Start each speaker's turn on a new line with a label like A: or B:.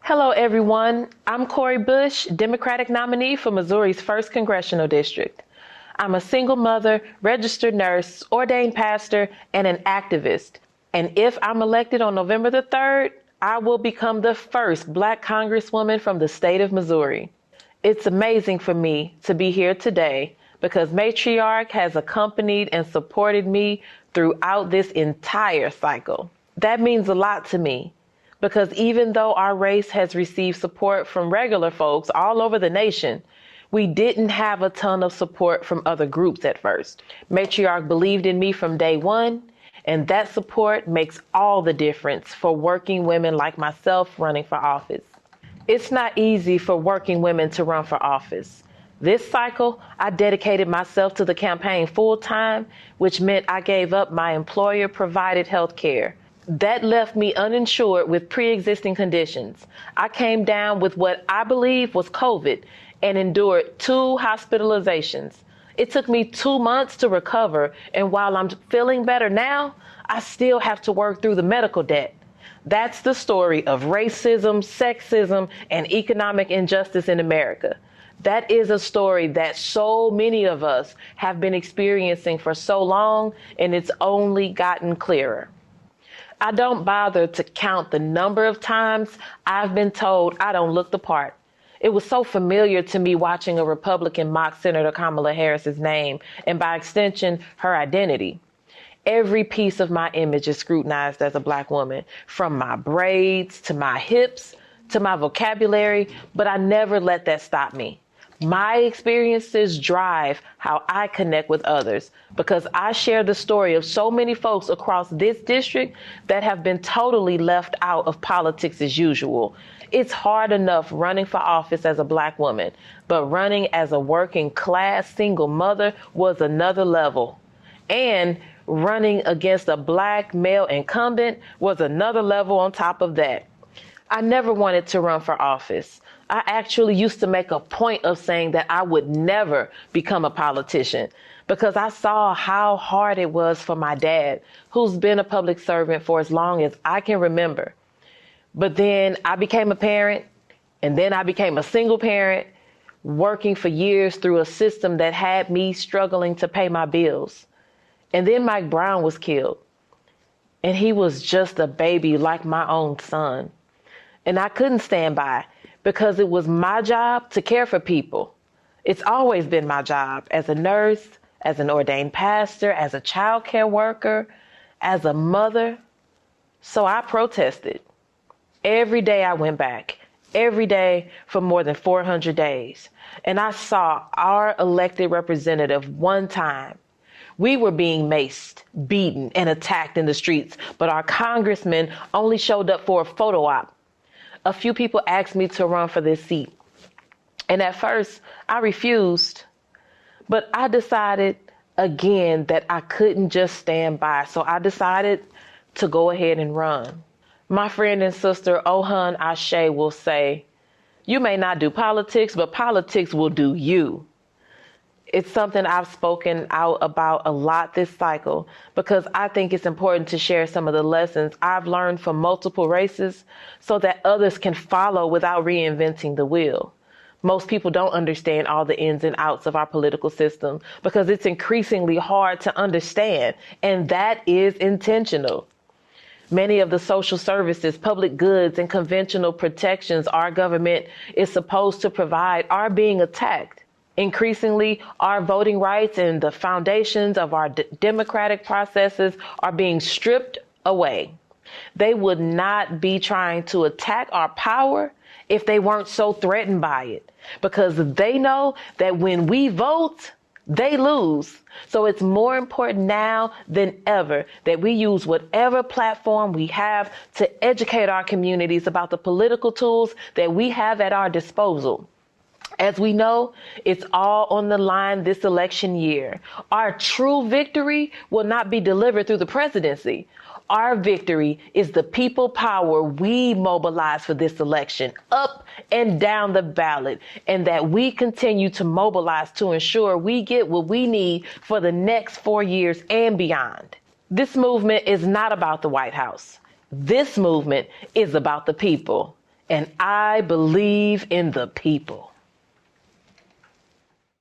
A: Hello, everyone. I'm Cori Bush, Democratic nominee for Missouri's 1st Congressional District. I'm a single mother, registered nurse, ordained pastor, and an activist. And if I'm elected on November the 3rd, I will become the first Black Congresswoman from the state of Missouri. It's amazing for me to be here today because Matriarch has accompanied and supported me throughout this entire cycle. That means a lot to me, because even though our race has received support from regular folks all over the nation, we didn't have a ton of support from other groups at first. Matriarch believed in me from day one, and that support makes all the difference for working women like myself running for office. It's not easy for working women to run for office. This cycle, I dedicated myself to the campaign full time, which meant I gave up my employer-provided health care. That left me uninsured with pre-existing conditions. I came down with what I believe was COVID and endured 2 hospitalizations. It took me 2 months to recover, and while I'm feeling better now, I still have to work through the medical debt. That's the story of racism, sexism, and economic injustice in America. That is a story that so many of us have been experiencing for so long, and it's only gotten clearer. I don't bother to count the number of times I've been told I don't look the part. It was so familiar to me watching a Republican mock Senator Kamala Harris's name and, by extension, her identity. Every piece of my image is scrutinized as a Black woman, from my braids to my hips to my vocabulary, but I never let that stop me. My experiences drive how I connect with others because I share the story of so many folks across this district that have been totally left out of politics as usual. It's hard enough running for office as a Black woman, but running as a working class single mother was another level. And running against a Black male incumbent was another level on top of that. I never wanted to run for office. I actually used to make a point of saying that I would never become a politician because I saw how hard it was for my dad, who's been a public servant for as long as I can remember. But then I became a parent, and then I became a single parent, working for years through a system that had me struggling to pay my bills. And then Mike Brown was killed, and he was just a baby like my own son. And I couldn't stand by because it was my job to care for people. It's always been my job as a nurse, as an ordained pastor, as a child care worker, as a mother. So I protested. Every day I went back, every day for more than 400 days. And I saw our elected representative one time. We were being maced, beaten, and attacked in the streets, but our congressman only showed up for a photo op. A few people asked me to run for this seat. And at first, I refused. But I decided again that I couldn't just stand by. So I decided to go ahead and run. My friend and sister, Ohan Ashe, will say, "You may not do politics, but politics will do you." It's something I've spoken out about a lot this cycle because I think it's important to share some of the lessons I've learned from multiple races so that others can follow without reinventing the wheel. Most people don't understand all the ins and outs of our political system because it's increasingly hard to understand, and that is intentional. Many of the social services, public goods, and conventional protections our government is supposed to provide are being attacked. Increasingly, our voting rights and the foundations of our democratic processes are being stripped away. They would not be trying to attack our power if they weren't so threatened by it, because they know that when we vote, they lose. So it's more important now than ever that we use whatever platform we have to educate our communities about the political tools that we have at our disposal. As we know, it's all on the line this election year. Our true victory will not be delivered through the presidency. Our victory is the people power we mobilize for this election, up and down the ballot, and that we continue to mobilize to ensure we get what we need for the next 4 years and beyond. This movement is not about the White House. This movement is about the people. and I believe in the people.